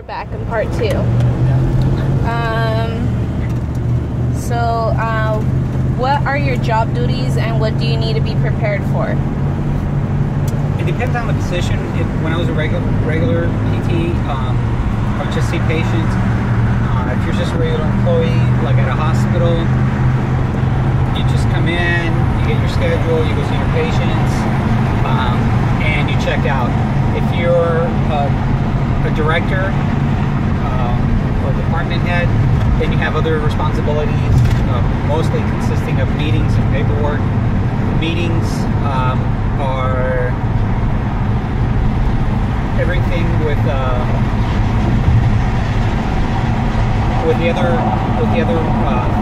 back in part 2. What are your job duties and what do you need to be prepared for? It depends on the position. When I was a regular PT, I would just see patients. If you're just a regular employee, like at a hospital, you just come in, you get your schedule, you go see your patients, and you check out. If you're a director or department head, then you have other responsibilities, mostly consisting of meetings and paperwork. Meetings are everything with the other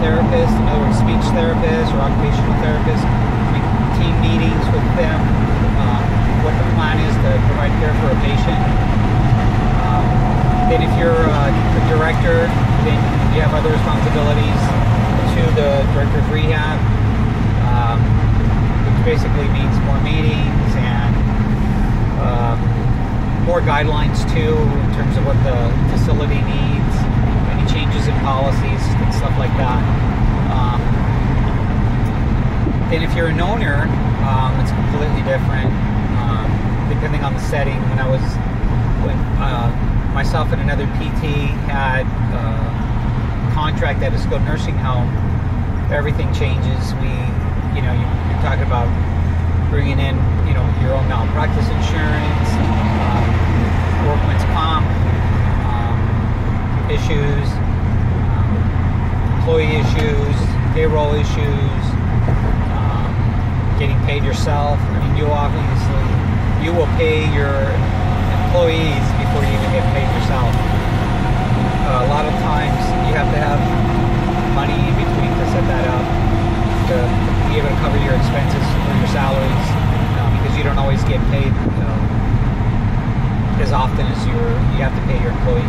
therapists, in other words, speech therapists or occupational therapists. Team meetings with them. What the plan is to provide care for a patient. Then if you're a director, then you have other responsibilities to the director's rehab, which basically means more meetings and more guidelines too in terms of what the facility needs, any changes in policies and stuff like that. Then if you're an owner, it's completely different depending on the setting. When myself and another PT had a contract at a skilled nursing home, everything changes. You're talking about bringing in, your own malpractice insurance, workman's comp issues, employee issues, payroll issues, getting paid yourself. You will pay your employees before you even get paid yourself. A lot of times you have to have money in between to set that up, to be able to cover your expenses or your salaries, because you don't always get paid as often as you have to pay your employees.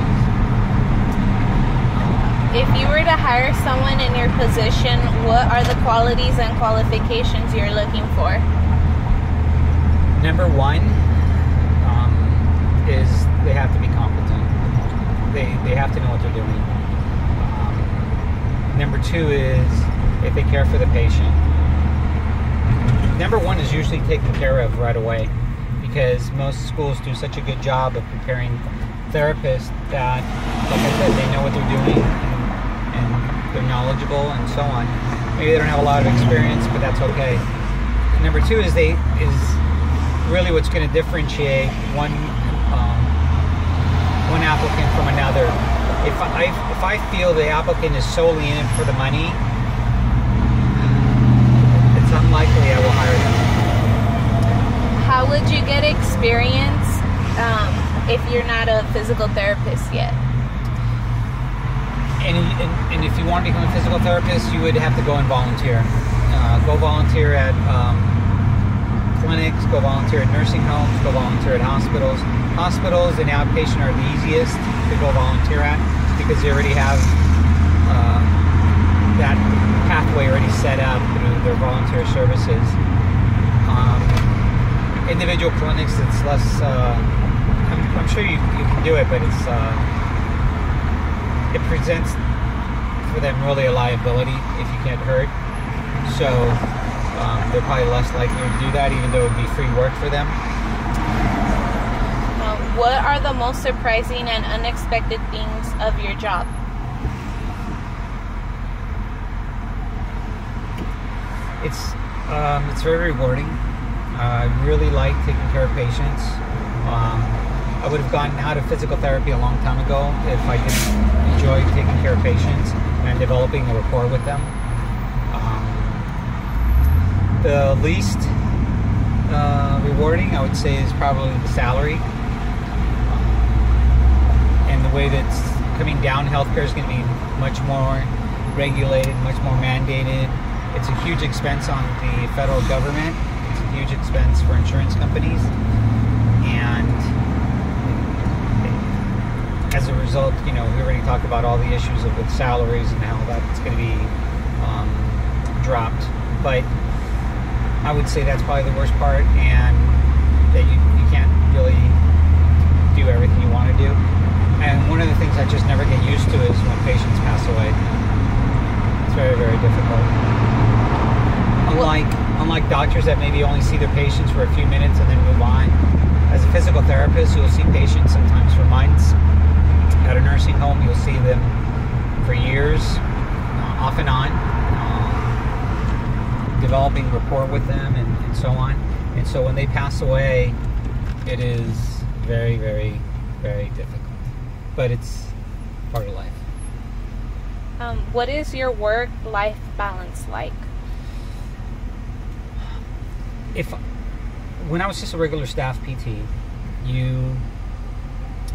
If you were to hire someone in your position, what are the qualities and qualifications you're looking for? Number one is they have to be competent. They have to know what they're doing. Number two is if they care for the patient. Number one is usually taken care of right away, because most schools do such a good job of preparing therapists that, like I said, they know what they're doing and they're knowledgeable and so on. Maybe they don't have a lot of experience, but that's okay. Number two is really what's going to differentiate one applicant from another. If I feel the applicant is solely in it for the money, it's unlikely I will hire them. How would you get experience if you're not a physical therapist yet? And if you want to become a physical therapist, you would have to go and volunteer. Go volunteer at clinics, go volunteer at nursing homes, go volunteer at hospitals. Hospitals and outpatient are the easiest to go volunteer at because they already have that pathway already set up through their volunteer services. Individual clinics, it's less, I'm sure you can do it, but it presents for them really a liability if you get hurt. So they're probably less likely to do that, even though it would be free work for them. What are the most surprising and unexpected things of your job? It's very rewarding. I really like taking care of patients. I would have gotten out of physical therapy a long time ago if I didn't enjoy taking care of patients and developing a rapport with them. The least rewarding, I would say, is probably the salary. And the way that's coming down, healthcare is going to be much more regulated, much more mandated. It's a huge expense on the federal government. It's a huge expense for insurance companies. And as a result, we already talked about all the issues with salaries and how that's going to be dropped. But I would say that's probably the worst part, and that you can't really do everything you want to do. And one of the sometimes I just never get used to is when patients pass away. It's very, very difficult. Unlike doctors that maybe only see their patients for a few minutes and then move on, as a physical therapist, you'll see patients sometimes for months. At a nursing home, you'll see them for years, off and on, developing rapport with them and so on. And so when they pass away, it is very, very, very difficult. But it's part of life. What is your work-life balance like? When I was just a regular staff PT, you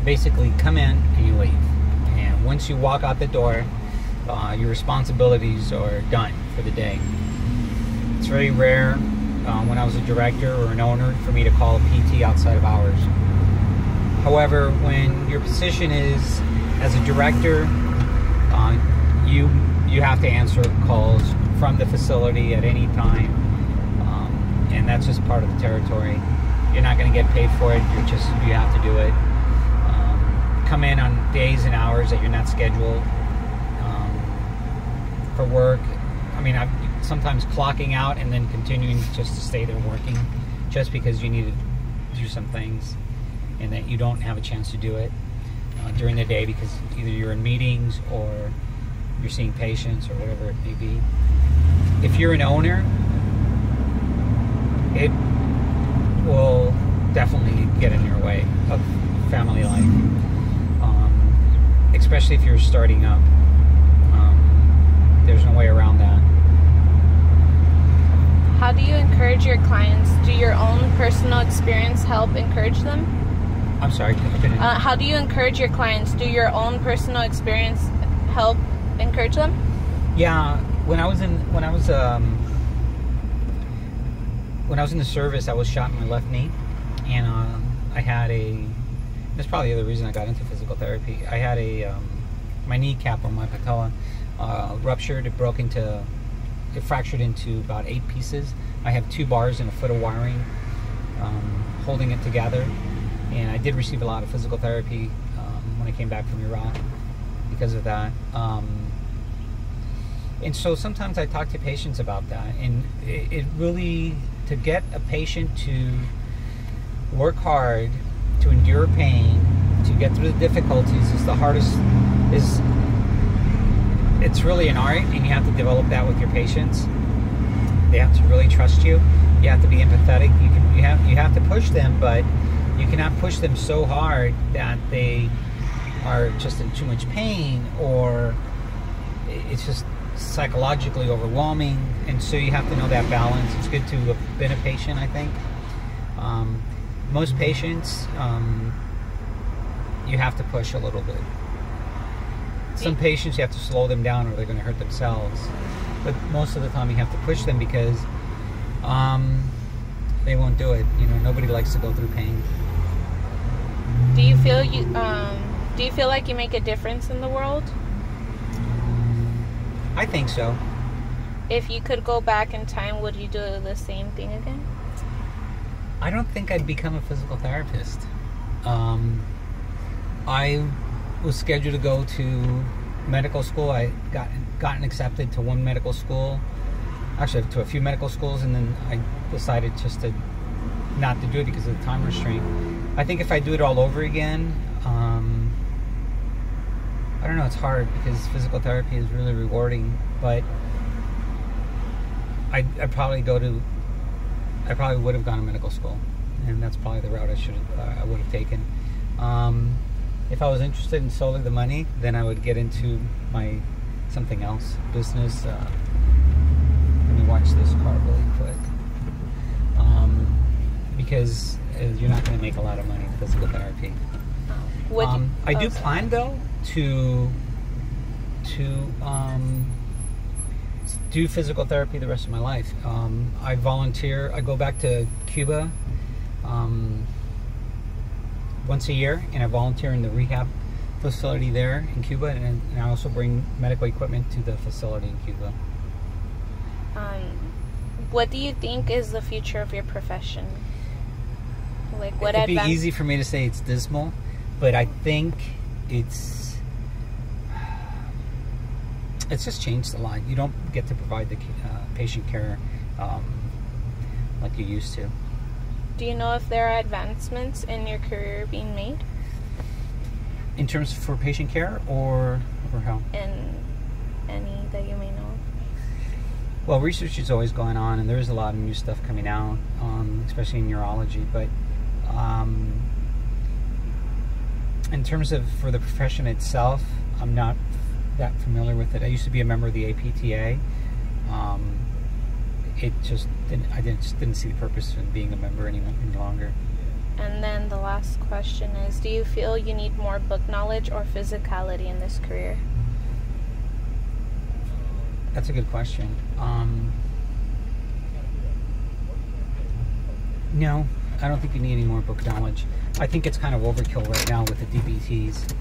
basically come in and you leave. And once you walk out the door, your responsibilities are done for the day. It's very rare when I was a director or an owner for me to call a PT outside of hours. However, when your position is as a director, you have to answer calls from the facility at any time, and that's just part of the territory. You're not going to get paid for it. You have to do it. Come in on days and hours that you're not scheduled for work. I mean, I'm sometimes clocking out and then continuing just to stay there working, just because you need to do some things and that you don't have a chance to do it during the day because either you're in meetings or you're seeing patients or whatever it may be. If you're an owner, it will definitely get in your way of family life, especially if you're starting up. There's no way around that. How do you encourage your clients? Do your own personal experience help encourage them? I'm sorry, I couldn't. How do you encourage your clients? Do your own personal experience help encourage them? Yeah, when I was in the service, I was shot in my left knee, and I had that's probably the other reason I got into physical therapy. I had my kneecap or my patella ruptured. It fractured into about 8 pieces. I have 2 bars and a foot of wiring holding it together, and I did receive a lot of physical therapy when I came back from Iraq because of that. And so sometimes I talk to patients about that, and it really, to get a patient to work hard, to endure pain, to get through the difficulties is the hardest. It's really an art, and you have to develop that with your patients. They have to really trust you. You have to be empathetic. You have to push them, but you cannot push them so hard that they are just in too much pain, or it's just psychologically overwhelming. And so you have to know that balance. It's good to have been a patient, I think. Most patients, you have to push a little bit. Some patients you have to slow them down or they're going to hurt themselves. But most of the time you have to push them because they won't do it. You know, nobody likes to go through pain. Do you feel like you make a difference in the world? I think so. If you could go back in time, would you do the same thing again? I don't think I'd become a physical therapist. I was scheduled to go to medical school. I gotten accepted to one medical school, actually to a few medical schools, and then I decided just to not to do it because of the time restraint. I think if I do it all over again, I don't know, it's hard because physical therapy is really rewarding, but I probably would have gone to medical school, and that's probably the route I would have taken. If I was interested in solely the money, then I would get into something else, business. Let me watch this car really quick. Because you're not going to make a lot of money in physical therapy. I do plan though to do physical therapy the rest of my life. I volunteer. I go back to Cuba once a year, and I volunteer in the rehab facility there in Cuba, and I also bring medical equipment to the facility in Cuba. What do you think is the future of your profession? Like, what It'd be easy for me to say it's dismal, but I think it's It's just changed a lot. You don't get to provide the patient care like you used to. Do you know if there are advancements in your career being made? In terms for patient care or how? In any that you may know of? Well, research is always going on, and there's a lot of new stuff coming out, especially in neurology. But in terms of for the profession itself, I'm not that familiar with it. I used to be a member of the APTA. It just I didn't see the purpose in being a member any longer. And then the last question is, do you feel you need more book knowledge or physicality in this career? That's a good question. No, I don't think you need any more book knowledge. I think it's kind of overkill right now with the DBTs.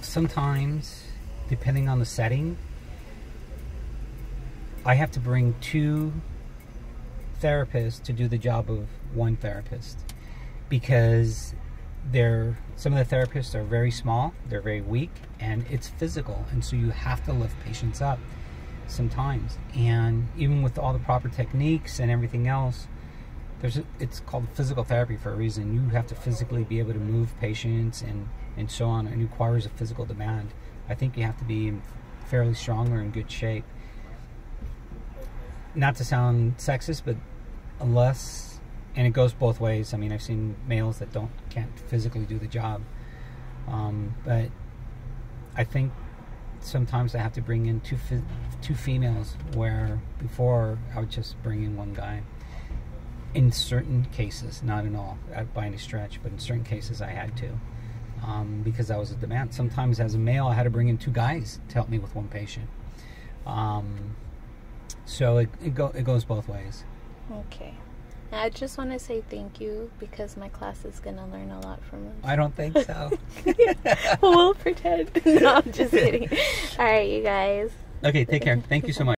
Sometimes, depending on the setting, I have to bring 2 therapists to do the job of 1 therapist, because some of the therapists are very small, they're very weak, and it's physical, and so you have to lift patients up sometimes. And even with all the proper techniques and everything else, it's called physical therapy for a reason. You have to physically be able to move patients and so on, and it requires a physical demand. I think you have to be fairly strong or in good shape. Not to sound sexist, but unless, and it goes both ways. I mean, I've seen males that can't physically do the job, but I think sometimes I have to bring in two females, where before I would just bring in 1 guy. In certain cases, not in all by any stretch, but in certain cases I had to, because that was a demand. Sometimes as a male I had to bring in 2 guys to help me with 1 patient. So it goes both ways. Okay. I just want to say thank you, because my class is going to learn a lot from us. I don't think so. We'll pretend. No, I'm just kidding. All right, you guys. Okay, take care. Thank you so much.